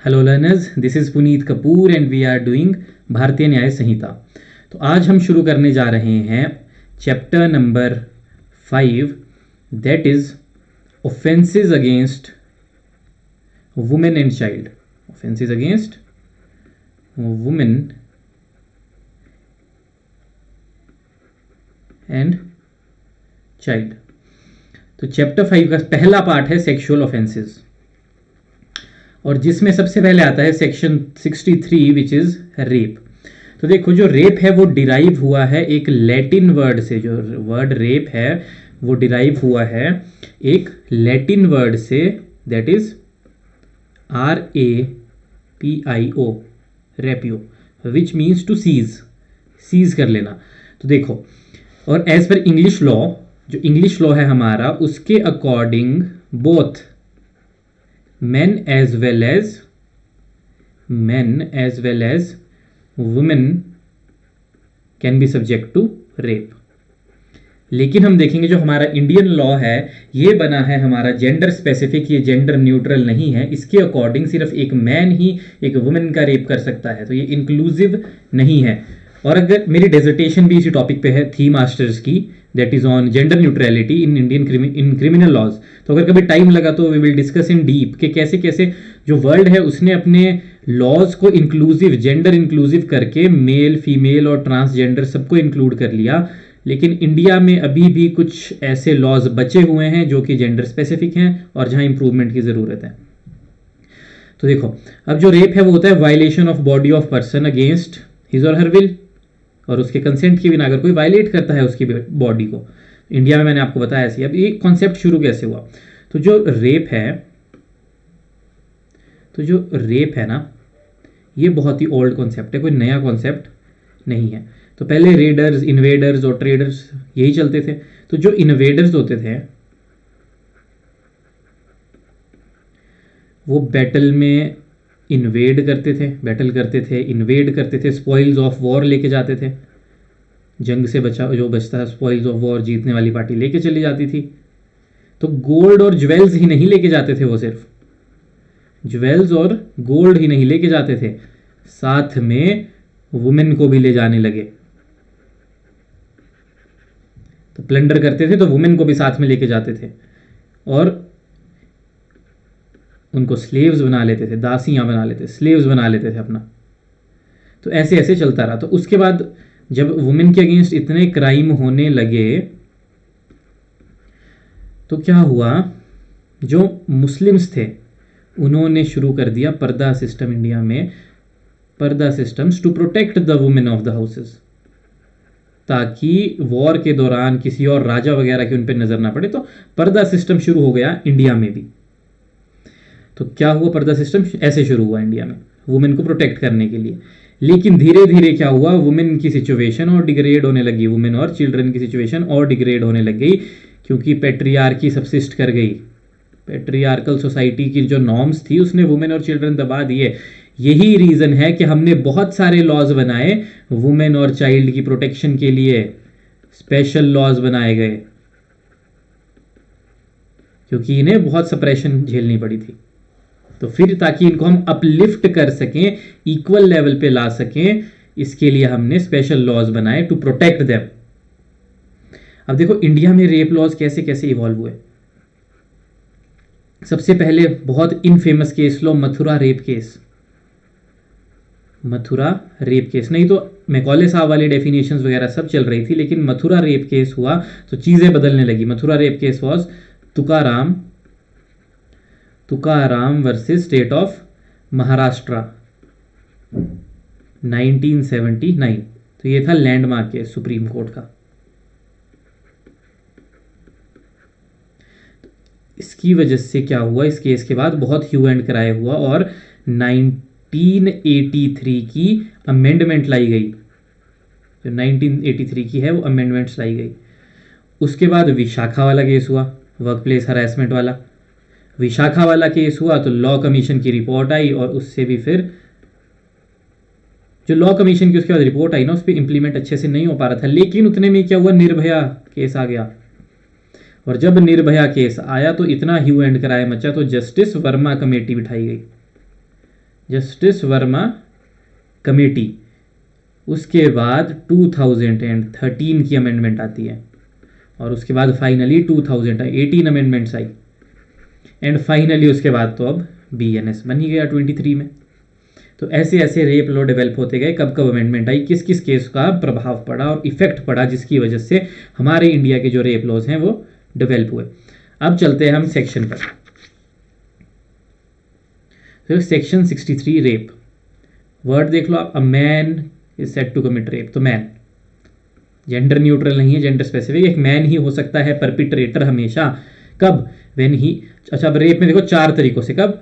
Hello learners, this is Puneet Kapoor and we are doing Bharatiya Nyaya संहिता। तो आज हम शुरू करने जा रहे हैं chapter number 5, that is offences against women and child. Offences against women and child. तो चैप्टर 5 का पहला पार्ट है सेक्सुअल ऑफेंसेस, और जिसमें सबसे पहले आता है सेक्शन 63 विच इज रेप। तो देखो, जो रेप है वो डिराइव हुआ है एक लैटिन वर्ड से। जो वर्ड रेप है वो डिराइव हुआ है एक लैटिन वर्ड से, that is RAPIO, rapio, which means to seize कर लेना। तो देखो, और एज पर इंग्लिश लॉ, जो इंग्लिश लॉ है हमारा, उसके according both men as well as women can be subject to rape। लेकिन हम देखेंगे जो हमारा इंडियन लॉ है ये बना है हमारा जेंडर स्पेसिफिक, ये जेंडर न्यूट्रल नहीं है। इसके अकॉर्डिंग सिर्फ एक मैन ही एक वुमेन का रेप कर सकता है, तो ये इंक्लूसिव नहीं है। और अगर मेरी डेजर्टेशन भी इसी टॉपिक पे है, थी मास्टर्स की, that is on gender neutrality in Indian in criminal laws. तो अगर कभी टाइम लगा तो we will discuss in deep कि कैसे कैसे जो वर्ल्ड है उसने अपने लॉज को इंक्लूसिव, जेंडर इंक्लूसिव करके मेल, फीमेल और ट्रांसजेंडर सबको इंक्लूड कर लिया। लेकिन इंडिया में अभी भी कुछ ऐसे लॉज बचे हुए हैं जो कि जेंडर स्पेसिफिक हैं और जहां इंप्रूवमेंट की ज़रूरत है। तो देखो, अब जो रेप है वो होता है violation of body of person against his और हर विल, और उसके कंसेंट के बिना अगर कोई वायलेट करता है उसकी बॉडी को। इंडिया में मैंने आपको बताया ऐसी। अब ये कॉन्सेप्ट शुरू कैसे हुआ? तो जो रेप है ना, ये बहुत ही ओल्ड कॉन्सेप्ट है, कोई नया कॉन्सेप्ट नहीं है। तो पहले रेडर्स, इन्वेडर्स और ट्रेडर्स यही चलते थे। तो जो इन्वेडर्स होते थे वो बैटल में इन्वेड करते थे, इन्वेड करते थे, स्पॉइल्स ऑफ वॉर लेके जाते थे। जंग से जो बचता है स्पॉइल्स ऑफ वॉर जीतने वाली पार्टी लेके चली जाती थी। तो गोल्ड और ज्वेल्स ही नहीं लेके जाते थे, वो सिर्फ ज्वेल्स और गोल्ड ही नहीं लेके जाते थे, साथ में वुमेन को भी ले जाने लगे। तो प्लंडर करते थे तो वुमेन को भी साथ में लेके जाते थे और उनको स्लेव्स बना लेते थे, दासियां बना लेते, स्लेव्स बना लेते थे अपना। तो ऐसे ऐसे चलता रहा। तो उसके बाद जब वुमेन के अगेंस्ट इतने क्राइम होने लगे तो क्या हुआ, जो मुस्लिम्स थे उन्होंने शुरू कर दिया पर्दा सिस्टम इंडिया में, purdah systems to protect the women of the houses, ताकि वॉर के दौरान किसी और राजा वगैरह की उन पर नजर ना पड़े। तो पर्दा सिस्टम शुरू हो गया इंडिया में भी। तो क्या हुआ, पर्दा सिस्टम ऐसे शुरू हुआ इंडिया में वुमेन को प्रोटेक्ट करने के लिए। लेकिन धीरे धीरे क्या हुआ, वुमेन की सिचुएशन और डिग्रेड होने लगी, वुमेन और चिल्ड्रन की सिचुएशन और डिग्रेड होने लग गई, क्योंकि पेट्रियार्की सबसिस्ट कर गई। पेट्रियार्कल सोसाइटी की जो नॉर्म्स थी उसने वुमेन और चिल्ड्रन दबा दिए। यही रीजन है कि हमने बहुत सारे लॉज बनाए वुमेन और चाइल्ड की प्रोटेक्शन के लिए, स्पेशल लॉज बनाए गए, क्योंकि इन्हें बहुत सप्रेशन झेलनी पड़ी थी। तो फिर ताकि इनको हम अपलिफ्ट कर सकें, इक्वल लेवल पे ला सकें, इसके लिए हमने स्पेशल लॉज बनाए टू प्रोटेक्ट देम। अब देखो इंडिया में रेप लॉज कैसे कैसे इवॉल्व हुए। सबसे पहले बहुत इनफेमस केस लो, Mathura rape case. Mathura rape case, नहीं तो मैकॉले साहब वाली डेफिनेशंस वगैरह सब चल रही थी, लेकिन मथुरा रेप केस हुआ तो चीजें बदलने लगी। Mathura rape case was Tukaram versus state of Maharashtra 1979। तो ये था लैंडमार्क केस सुप्रीम कोर्ट का। इसकी वजह से क्या हुआ, इस केस के बाद बहुत ह्यू एंड क्राई हुआ और 1983 की अमेंडमेंट लाई गई। जो 1983 की है वो अमेंडमेंट्स लाई गई। उसके बाद विशाखा वाला केस हुआ, वर्क प्लेस हरासमेंट वाला। विशाखा वाला केस हुआ तो लॉ कमीशन की रिपोर्ट आई, और उससे भी फिर जो लॉ कमीशन की उसके बाद रिपोर्ट आई ना, उस पर इंप्लीमेंट अच्छे से नहीं हो पा रहा था। लेकिन उतने में क्या हुआ, निर्भया केस आ गया। और जब निर्भया केस आया तो इतना ह्यू एंड क्राई मचा, तो जस्टिस वर्मा कमेटी बिठाई गई। जस्टिस वर्मा कमेटी, उसके बाद 2013 की अमेंडमेंट आती है, और उसके बाद finally 2018 amendments I, and finally उसके बाद तो अब BNS बन ही गया 23 में। तो ऐसे ऐसे रेप लॉ डेवलप होते गए, कब कब अमेंडमेंट आई, किस किस केस का प्रभाव पड़ा और इफेक्ट पड़ा, जिसकी वजह से हमारे इंडिया के जो रेप लॉज हैं वो डेवलप हुए। अब चलते हैं हम सेक्शन पर। तो सेक्शन 63 रेप, वर्ड देख लो आप, a man is said to commit rape. तो मैन जेंडर न्यूट्रल नहीं है, जेंडर स्पेसिफिक, एक मैन ही हो सकता है परपिट्रेटर हमेशा। कब? व्हेन ही, अच्छा अब रेप में देखो 4 तरीकों से। कब?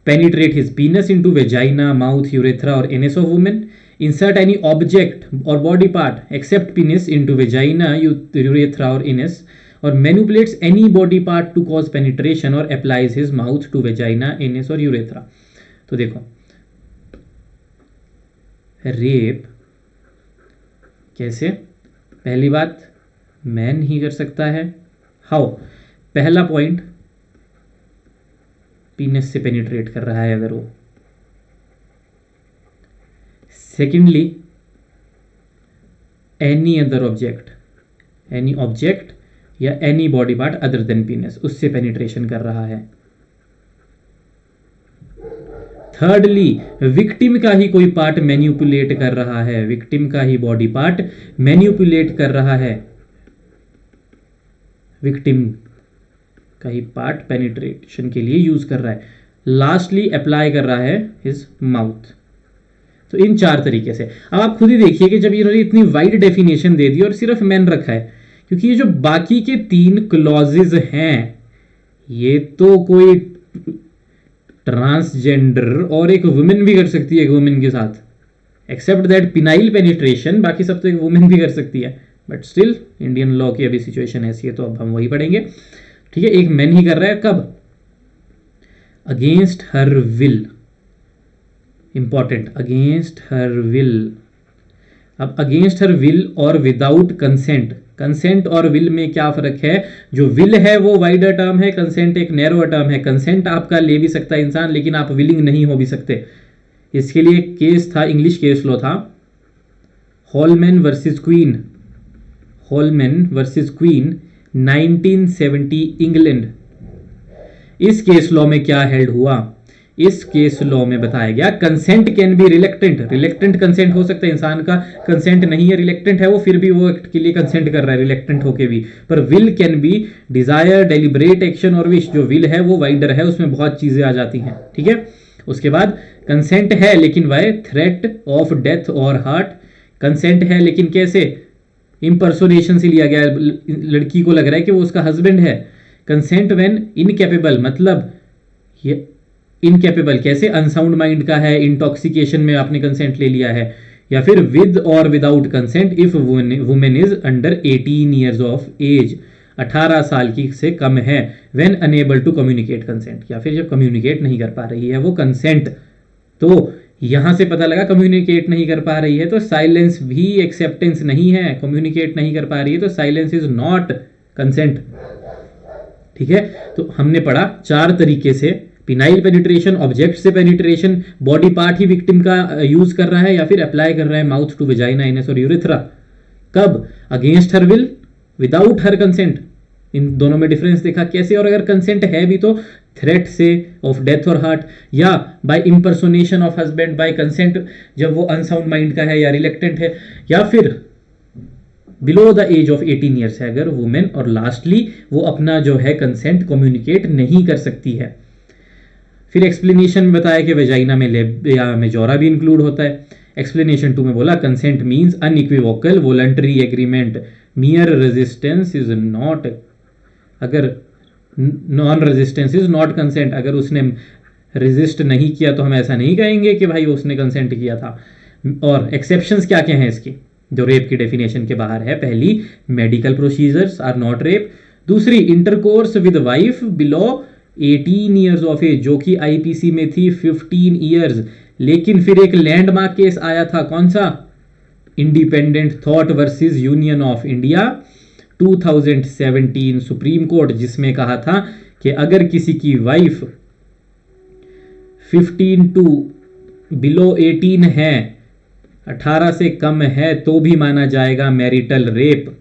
penetrate his penis into vagina, mouth, urethra or anus of woman, insert any object or body part except penis into vagina, urethra or anus, or manipulates any body part to cause penetration or applies his mouth to vagina, anus or urethra। तो देखो rape कैसे, पहली बात man ही कर सकता है। How? पहला point, पीनस से पेनिट्रेट कर रहा है अगर वो। Secondly, any other object, any object या any body part other than penis, उससे पेनिट्रेशन कर रहा है। थर्डली, विक्टिम का ही कोई पार्ट मैन्युपुलेट कर रहा है, विक्टिम का ही बॉडी पार्ट मैन्युपुलेट कर रहा है, विक्टिम का ही पार्ट पेनिट्रेशन के लिए यूज कर रहा है। लास्टली, अप्लाई कर रहा है हिज माउथ। तो इन 4 तरीके से। अब आप खुद ही देखिए कि जब इन्होंने इतनी वाइड डेफिनेशन दे दी और सिर्फ मैन रखा है, क्योंकि ये जो बाकी के 3 क्लॉजेज हैं, ये तो कोई ट्रांसजेंडर और एक वुमेन भी कर सकती है, एक वुमेन के साथ, एक्सेप्ट दैट पिनाइल पेनिट्रेशन, बाकी सब तो एक वुमेन भी कर सकती है। बट स्टिल इंडियन लॉ की अभी सिचुएशन ऐसी है, तो अब हम वही पढ़ेंगे। ठीक है, एक मैन ही कर रहा है। कब? Against her will, important, against her will. अब अगेंस्ट हर विल और विदाउट कंसेंट, कंसेंट और विल में क्या फर्क है? जो विल है वो वाइडर टर्म है, कंसेंट एक नैरोअर टर्म है। कंसेंट आपका ले भी सकता है इंसान, लेकिन आप विलिंग नहीं हो भी सकते। इसके लिए केस था, इंग्लिश केस लॉ था, Hallman versus Queen, Hallman versus Queen 1970 England. इस केस लॉ में क्या हेल्ड हुआ? इस केस लॉ में बताया गया consent can be reluctant, reluctant consent हो सकता है, इंसान का कंसेंट नहीं है, रिलेक्टेंट है वो, फिर भी वो एक्ट के लिए कंसेंट कर रहा है रिलेक्टेंट होके भी। पर will can be desire, deliberate action और विश। जो विल है वो वाइडर है, उसमें बहुत चीजें आ जाती हैं। ठीक है, उसके बाद कंसेंट है लेकिन वाई थ्रेट ऑफ डेथ और हार्ट, कंसेंट है लेकिन कैसे? इंपर्सोनेशन से लिया गया, लड़की को लग रहा है कि वो उसका हस्बैंड है। कंसेंट व्हेन इनकैपेबल, मतलब ये इनकैपेबल कैसे? अनसाउंड माइंड का है, इंटॉक्सिकेशन में आपने कंसेंट ले लिया है। या फिर विद और without consent if women is under 18 years of age, 18 साल की से कम है। When unable to communicate consent, या फिर जब कम्युनिकेट नहीं कर पा रही है वो कंसेंट। तो यहां से पता लगा कम्युनिकेट नहीं कर पा रही है तो साइलेंस भी एक्सेप्टेंस नहीं है, कम्युनिकेट नहीं कर पा रही है तो साइलेंस इज नॉट कंसेंट। ठीक है, तो हमने पढ़ा 4 तरीके से, पिनाइल पेनिट्रेशन, ऑब्जेक्ट से पेनिट्रेशन, बॉडी पार्ट ही विक्टिम का यूज कर रहा है, या फिर अप्लाई कर रहा है माउथ टू वेजाइना, एनस और यूरेथ्रा। कब? Against her will, without her consent. इन दोनों में डिफरेंस देखा कैसे? और अगर कंसेंट है भी तो थ्रेट से ऑफ डेथ और हार्ट, या by impersonation of husband by consent जब वो अनसाउंड माइंड का है या रिलेक्टेंट है, या फिर below the age of 18 years है अगर वुमेन, और लास्टली वो अपना जो है कंसेंट कम्युनिकेट नहीं कर सकती है। फिर एक्सप्लेनेशन में बताया कि वेजाइना में लेबिया मेजोरा भी इंक्लूड होता है। एक्सप्लेनेशन 2 में बोला consent means unequivocal voluntary agreement, mere resistance is not, अगर non resistance is not consent, अगर उसने रेजिस्ट नहीं किया तो हम ऐसा नहीं कहेंगे कि भाई उसने कंसेंट किया था। और एक्सेप्शंस क्या क्या हैं इसकी जो रेप की डेफिनेशन के बाहर है? पहली, medical procedures are not rape. दूसरी, intercourse with wife below 18 years of age, जो कि आईपीसी में थी 15 ईयर्स। लेकिन फिर एक लैंडमार्क केस आया था, कौन सा? Independent thought versus Union of India 2017 supreme court, जिसमें कहा था कि अगर किसी की वाइफ 15 to बिलो 18 है, 18 से कम है, तो भी माना जाएगा मैरिटल रेप।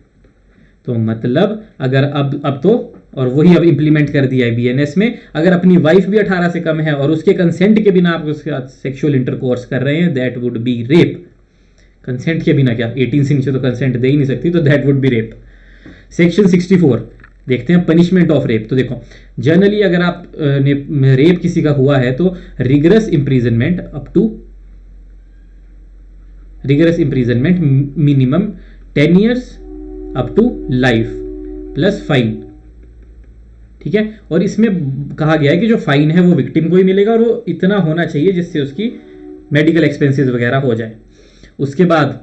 तो मतलब अगर अब तो, और वही अब इंप्लीमेंट कर दिया है बीएनएस में, अगर अपनी वाइफ भी 18 से कम है और उसके कंसेंट के बिना आप उसके साथ सेक्सुअल इंटरकोर्स कर रहे हैं, that would B rape. Consent के बिना क्या, 18 से नीचे तो कंसेंट दे ही नहीं सकती, तो that would B rape. Section 64 देखते हैं, पनिशमेंट ऑफ रेप। तो देखो जनरली अगर आप रेप किसी का हुआ है तो rigorous imprisonment up to, rigorous imprisonment minimum 10 years up to life plus fine. ठीक है, और इसमें कहा गया है कि जो फाइन है वो विक्टिम को ही मिलेगा और वो इतना होना चाहिए जिससे उसकी मेडिकल एक्सपेंसेस वगैरह हो जाए। उसके बाद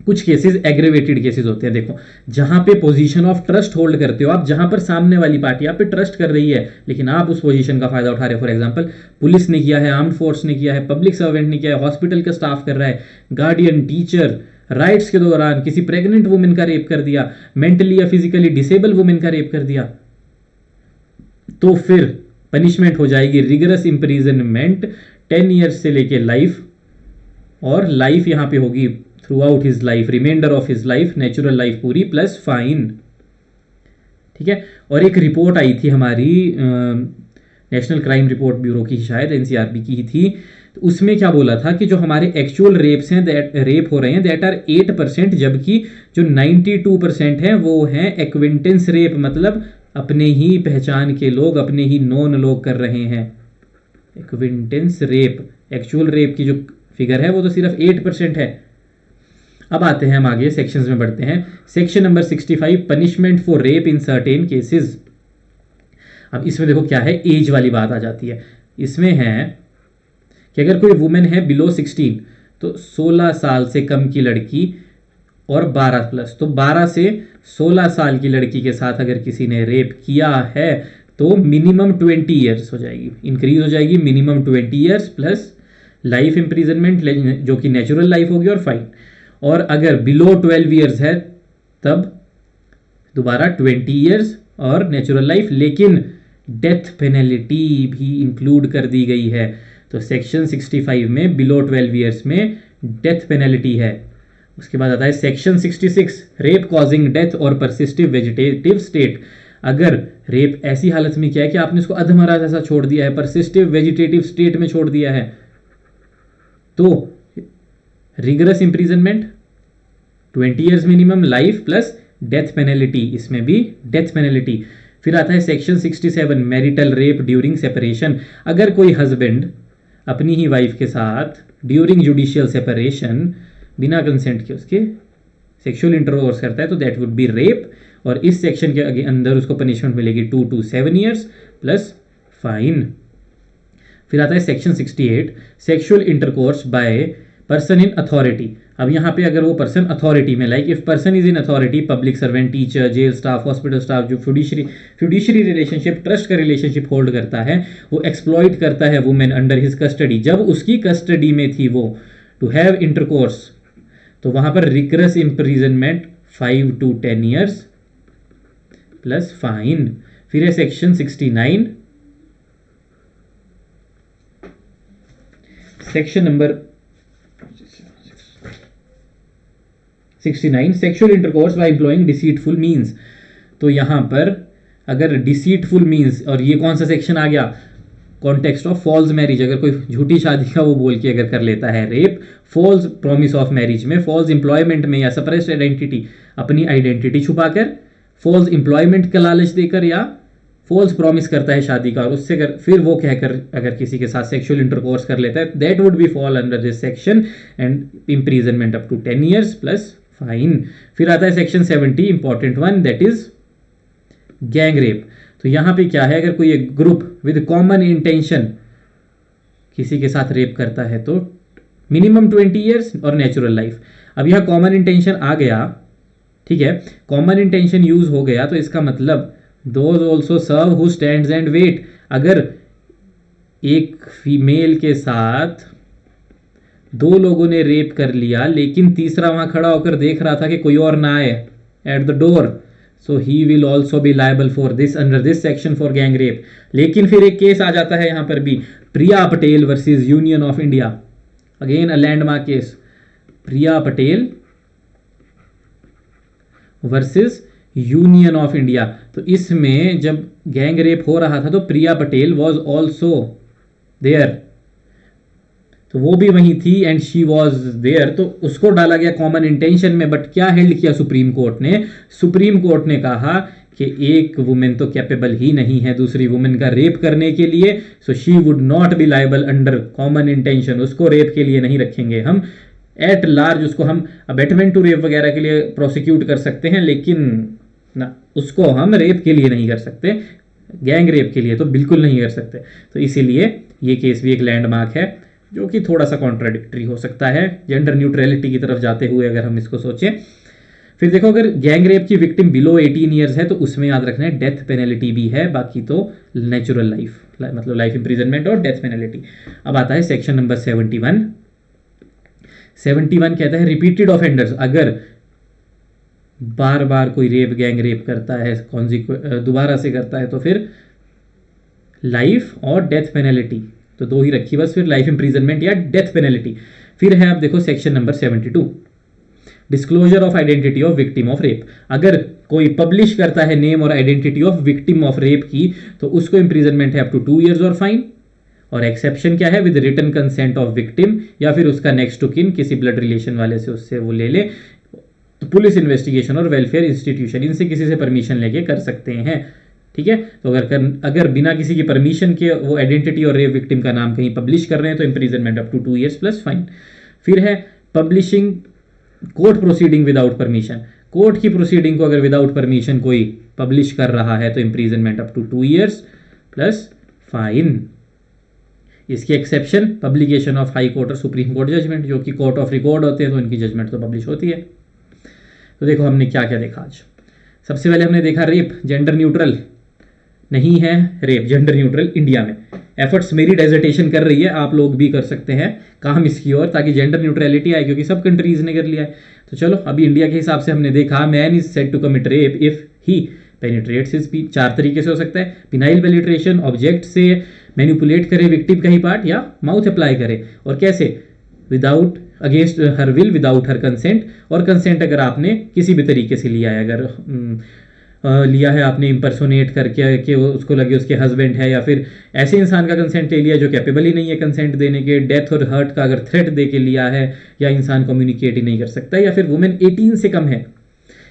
कुछ केसेस एग्रेवेटेड केसेस होते हैं। देखो जहां पे पोजीशन ऑफ ट्रस्ट होल्ड करते हो आप, जहां पर सामने वाली पार्टी आप पे ट्रस्ट कर रही है लेकिन आप उस पोजीशन का फायदा उठा रहे हो। फॉर एग्जांपल पुलिस ने किया है, आर्म्ड फोर्स ने किया है, पब्लिक सर्वेंट ने किया है, हॉस्पिटल का स्टाफ कर रहा है, गार्डियन, टीचर, राइट्स के दौरान किसी प्रेग्नेंट वुमेन का रेप कर दिया, मेंटली या फिजिकली डिसेबल वुमेन का रेप कर दिया, तो फिर पनिशमेंट हो जाएगी रिगरस इंप्रीजनमेंट 10 ईयर्स से लेके लाइफ, और लाइफ यहां पे होगी throughout his life, remainder of his life, natural life पूरी प्लस फाइन। ठीक है, और एक रिपोर्ट आई थी हमारी नेशनल क्राइम रिपोर्ट ब्यूरो की, शायद एनसीआरबी की ही थी, तो उसमें क्या बोला था कि जो हमारे एक्चुअल रेप्स हैं, रेप हो रहे हैं, दैट आर 8%, जबकि जो 92% हैं वो हैं एक्विंटेंस रेप, मतलब अपने ही पहचान के लोग, अपने ही नोन लोग कर रहे हैं। एक्विंटेंस रेप, एक्चुअल रेप की जो फिगर है वो तो सिर्फ 8% है। अब आते हैं हम आगे सेक्शंस में बढ़ते हैं। Section number 65 punishment for rape in certain cases. अब इसमें देखो क्या है, एज वाली बात आ जाती है। इसमें है कि अगर कोई वुमेन है बिलो 16, तो 16 साल से कम की लड़की और 12 प्लस, तो 12 से 16 साल की लड़की के साथ अगर किसी ने रेप किया है तो मिनिमम 20 ईयर्स हो जाएगी, इंक्रीज हो जाएगी minimum 20 years plus life imprisonment जो कि नेचुरल लाइफ होगी और फाइन। और अगर बिलो 12 ईयर्स है तब दोबारा 20 ईयर्स और नेचुरल लाइफ, लेकिन डेथ पेनल्टी भी इंक्लूड कर दी गई है। तो सेक्शन 65 में बिलो 12 ईयर्स में डेथ पेनल्टी है। उसके बाद आता है सेक्शन 66 रेप कॉजिंग डेथ और परसिस्टिव वेजिटेटिव स्टेट। अगर रेप ऐसी हालत में किया है कि आपने उसको अधमरा जैसा छोड़ दिया है, परसिस्टिव वेजिटेटिव स्टेट में छोड़ दिया है, तो rigorous imprisonment 20 years minimum, life plus death penalty, इसमें भी डेथ पेनल्टी। फिर आता है section 67 marital rape during separation. अगर कोई हस्बैंड अपनी ही वाइफ के साथ ड्यूरिंग जुडिशियल सेपरेशन बिना कंसेंट के उसके सेक्सुअल इंटरकोर्स करता है तो दैट वुड बी रेप, और इस सेक्शन के अंदर उसको पनिशमेंट मिलेगी 2 to 7 ईयर्स प्लस फाइन। फिर आता है section 68 sexual intercourse by person in authority. अब यहाँ पे अगर वो पर्सन अथॉरिटी में, like if person is in authority, public servant, teacher, jail staff, hospital staff, जो फ्यूडिशरी रिलेशनशिप, ट्रस्ट का रिलेशनशिप होल्ड करता है, वो एक्सप्लॉइट करता है वुमेन अंडर हिज कस्टडी, जब उसकी कस्टडी में थी वो, टू हैव इंटरकोर्स, तो वहां पर rigorous imprisonment 5 to 10 years plus fine. फिर है section 69 section number 69 sexual intercourse by employing deceitful means. तो यहां पर अगर डिसीटफुल मीन्स, और ये कौन सा सेक्शन आ गया, कॉन्टेक्स्ट ऑफ फॉल्स मैरिज, अगर कोई झूठी शादी का वो बोल के अगर कर लेता है rape, false promise of marriage में, फॉल्स एम्प्लॉयमेंट में, या सप्रेस्ड आइडेंटिटी, अपनी आइडेंटिटी छुपाकर, फॉल्स एम्प्लॉयमेंट का लालच देकर, या फॉल्स प्रॉमिस करता है शादी का और उससे फिर वो कहकर अगर किसी के साथ सेक्सुअल इंटरकोर्स कर लेता है, that would be fall under this section and imprisonment up to 10 years plus fine. फिर आता है section 70 important one, that is gang rape. तो यहां पे क्या है, अगर कोई एक ग्रुप विद कॉमन इंटेंशन किसी के साथ रेप करता है तो मिनिमम 20 ईयर्स और नेचुरल लाइफ। अब यहां कॉमन इंटेंशन आ गया, ठीक है, कॉमन इंटेंशन यूज हो गया, तो इसका मतलब those also serve who stands and wait. अगर एक फीमेल के साथ 2 लोगों ने रेप कर लिया लेकिन तीसरा वहां खड़ा होकर देख रहा था कि कोई और ना आए at the door, so he will also be liable for this under this section for gang rape. लेकिन फिर एक केस आ जाता है यहां पर भी, Priya Patel versus Union of India. Again a landmark case, Priya Patel versus Union of India. तो इसमें जब गैंग रेप हो रहा था तो Priya Patel was also there, तो वो भी वहीं थी एंड शी वॉज देयर, तो उसको डाला गया कॉमन इंटेंशन में। बट क्या हेल्ड किया सुप्रीम कोर्ट ने? सुप्रीम कोर्ट ने कहा कि एक वुमेन तो कैपेबल ही नहीं है दूसरी वुमेन का रेप करने के लिए, so she would not be liable under common intention, उसको रेप के लिए नहीं रखेंगे हम। एट लार्ज उसको हम अबेटमेंट टू रेप वगैरह के लिए प्रोसिक्यूट कर सकते हैं, लेकिन ना, उसको हम रेप के लिए नहीं कर सकते, गैंग रेप के लिए तो बिल्कुल नहीं कर सकते। तो इसीलिए ये केस भी एक लैंडमार्क है, जो कि थोड़ा सा कॉन्ट्राडिक्टरी हो सकता है जेंडर न्यूट्रलिटी की तरफ जाते हुए अगर हम इसको सोचें। फिर देखो, अगर गैंग रेप की विक्टिम बिलो 18 ईयर्स है तो उसमें याद रखना है डेथ पेनल्टी भी है, बाकी तो नेचुरल लाइफ, मतलब लाइफ इंप्रिजनमेंट और डेथ पेनल्टी। अब आता है सेक्शन नंबर 71। 71 कहता है रिपीटेड ऑफेंडर्स, अगर बार बार कोई रेप गैंग रेप करता है, दोबारा से करता है, तो फिर लाइफ और डेथ पेनल्टी, तो दो ही रखी बस, फिर लाइफ इंप्रिजनमेंट या डेथ पेनल्टी। फिर है, अब देखो section number 72, disclosure of identity of victim of rape. अगर कोई पब्लिश करता है नेम और identity of victim of rape की, तो उसको इंप्रिजनमेंट है अप टू 2 ईयर्स और फाइन। और एक्सेप्शन क्या है? With written consent of victim, या फिर उसका नेक्स्ट टू किन, किसी ब्लड रिलेशन वाले से उससे वो ले ले, तो पुलिस इन्वेस्टिगेशन और वेलफेयर इंस्टीट्यूशन, इनसे किसी से परमिशन लेके कर सकते हैं। ठीक है, तो अगर बिना किसी की परमिशन के वो आइडेंटिटी और रेप विक्टिम का नाम कहीं पब्लिश कर रहे हैं तो imprisonment up to 2 years plus fine. फिर है publishing court proceeding without permission. Court की प्रोसीडिंग को अगर विदाउट परमिशन कोई पब्लिश कर रहा है तो imprisonment up to 2 years plus fine. इसकी exception publication of High Court और सुप्रीम कोर्ट जजमेंट, जो कि कोर्ट ऑफ रिकॉर्ड होते हैं तो इनकी जजमेंट तो पब्लिश होती है। तो देखो हमने क्या क्या देखा आज। सबसे पहले हमने देखा रेप जेंडर न्यूट्रल नहीं है, रेप जेंडर न्यूट्रल इंडिया में। एफर्ट्स मेरी डेजर्टेशन कर रही है, आप लोग भी कर सकते हैं काम इसकी ओर, ताकि जेंडर न्यूट्रलिटी आए, क्योंकि सब कंट्रीज ने कर लिया है। तो चलो अभी इंडिया के हिसाब से हमने देखा, man is said to commit rape if he penetrates his speech. 4 तरीके से हो सकता है, पिनाइल पेनिट्रेशन, ऑब्जेक्ट से मैनिपुलेट करे विक्टिम का ही पार्ट, या माउथ अप्लाई करे। और कैसे? Without, against her will, without her consent. और कंसेंट अगर आपने किसी भी तरीके से लिया है, अगर लिया है आपने इम्पर्सोनेट करके कि उसको लगे उसके हस्बैंड है, या फिर ऐसे इंसान का कंसेंट ले लिया जो कैपेबल ही नहीं है कंसेंट देने के, डेथ और हर्ट का अगर थ्रेट दे के लिया है, या इंसान कम्युनिकेट ही नहीं कर सकता, या फिर वुमेन 18 से कम है।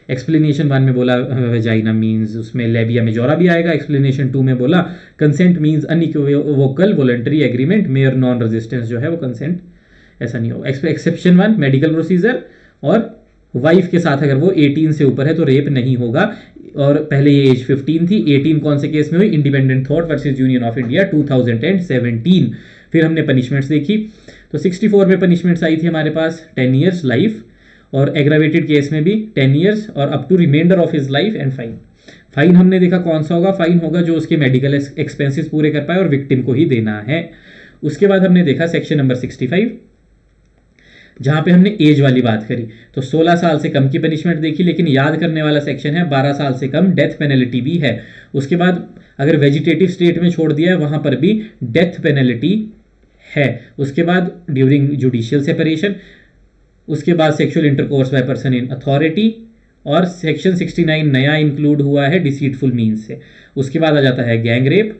एक्सप्लेनेशन 1 में बोला वेजाइना मीन्स, उसमें लेबिया मेजोरा भी आएगा। एक्सप्लेनेशन 2 में बोला consent means unequivocal voluntary agreement, mere non resistance जो है वो कंसेंट ऐसा नहीं होगा। एक्सेप्शन 1 मेडिकल प्रोसीजर, और वाइफ के साथ अगर वो 18 से ऊपर है तो रेप नहीं होगा। और पहले ये एज 15 थी, 18 कौन से केस में हुई? Independent thought versus Union of India 2017। फिर हमने पनिशमेंट्स देखी, तो 64 में पनिशमेंट्स आई थी हमारे पास 10 ईयर्स लाइफ, और एग्रावेटेड केस में भी 10 ईयर्स और up to remainder of his life and fine. Fine हमने देखा कौन सा होगा? फाइन होगा जो उसके मेडिकल एक्सपेंसेस पूरे कर पाए और विक्टिम को ही देना है। उसके बाद हमने देखा सेक्शन नंबर 65, जहां पे हमने एज वाली बात करी, तो 16 साल से कम की पनिशमेंट देखी, लेकिन याद करने वाला सेक्शन है 12 साल से कम, डेथ पेनल्टी भी है। उसके बाद अगर वेजिटेटिव स्टेट में छोड़ दिया है वहां पर भी डेथ पेनल्टी है। उसके बाद ड्यूरिंग जुडिशियल सेपरेशन, उसके बाद sexual intercourse by person in authority, और सेक्शन 69 नया इंक्लूड हुआ है डिसीटफुल मीन्स से। उसके बाद आ जाता है गैंग रेप,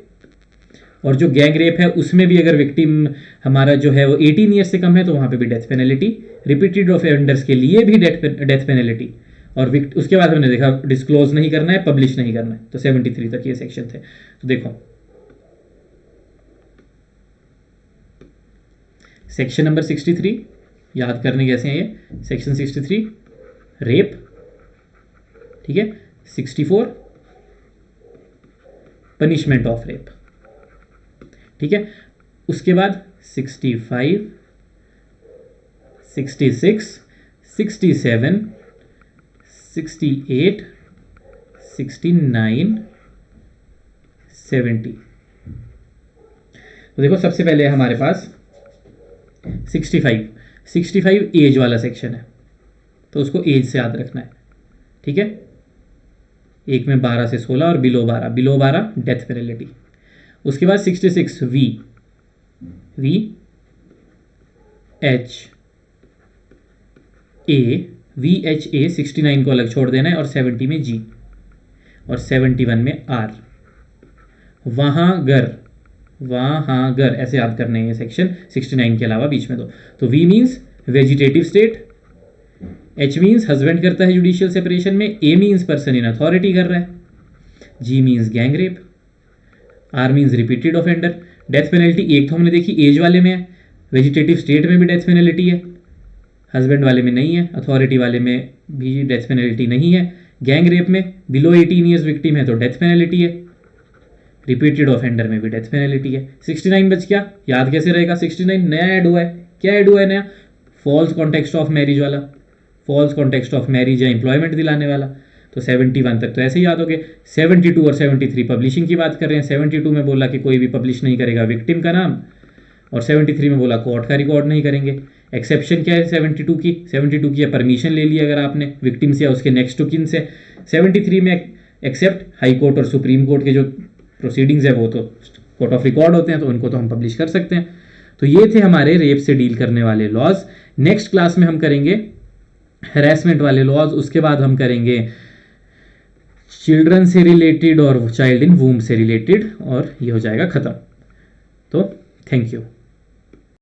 और जो गैंग रेप है उसमें भी अगर विक्टिम हमारा जो है वो 18 ईयर्स से कम है तो वहां पे भी डेथ पेनल्टी। रिपीटेड ऑफेंडर्स के लिए भी डेथ पेनल्टी। और उसके बाद हमने देखा डिस्क्लोज नहीं करना है, पब्लिश नहीं करना है। तो 73 तक ये सेक्शन थे। तो देखो सेक्शन नंबर 63 याद करने कैसे हैं ये? सेक्शन 63 रेप, ठीक है। 64 पनिशमेंट ऑफ रेप, ठीक है। उसके बाद 65, 66, 67, 68, 69, 70। तो देखो सबसे पहले हमारे पास 65 एज वाला सेक्शन है, तो उसको एज से याद रखना है, ठीक है। एक में 12 से 16 और बिलो 12 डेथ पेनल्टी। उसके बाद 66 वी एच ए, VHA 69 को अलग छोड़ देना है और 70 में G और 71 में R। वहां गर ऐसे याद करने हैं सेक्शन, 69 के अलावा बीच में दो। तो V means vegetative state, H means husband करता है जुडिशियल सेपरेशन में, A means person in authority कर रहा है, G means gang rape, R means repeated offender. Death penalty एक तो हमने देखी एज वाले में है, वेजिटेटिव स्टेट में भी डेथ पेनल्टी है, हस्बैंड वाले में नहीं है, अथॉरिटी वाले में भी डेथ पेनल्टी नहीं है, गैंग रेप में बिलो 18 ईयर्स विक्टिम है तो डेथ पेनल्टी है, रिपीटेड ऑफेंडर में भी डेथ पेनल्टी है। 69 बच गया, याद कैसे रहेगा? 69 नया ऐड हुआ है। क्या ऐड हुआ है नया? फॉल्स कॉन्टेक्स्ट ऑफ मैरिज वाला, फॉल्स कॉन्टेक्स्ट ऑफ मैरिज या एम्प्लॉयमेंट दिलाने वाला। तो 71 तक तो ऐसे ही याद हो गए। 72 और 73 पब्लिशिंग की बात कर रहे हैं। 72 में बोला कि कोई भी पब्लिश नहीं करेगा विक्टिम का नाम, और 73 में बोला कोर्ट का रिकॉर्ड नहीं करेंगे। एक्सेप्शन क्या है 72 की? 72 की परमिशन ले ली अगर आपने विक्टिम से या उसके नेक्स्ट ऑफ किन से। 73 में एक्सेप्ट हाई कोर्ट और सुप्रीम कोर्ट के जो प्रोसीडिंग्स है वो तो कोर्ट ऑफ रिकॉर्ड होते हैं, तो उनको तो हम पब्लिश कर सकते हैं। तो ये थे हमारे रेप से डील करने वाले लॉज। नेक्स्ट क्लास में हम करेंगे हैरेसमेंट वाले लॉज, उसके बाद हम करेंगे चिल्ड्रन से रिलेटेड और चाइल्ड इन वूम से रिलेटेड, और ये हो जाएगा खत्म। तो थैंक यू।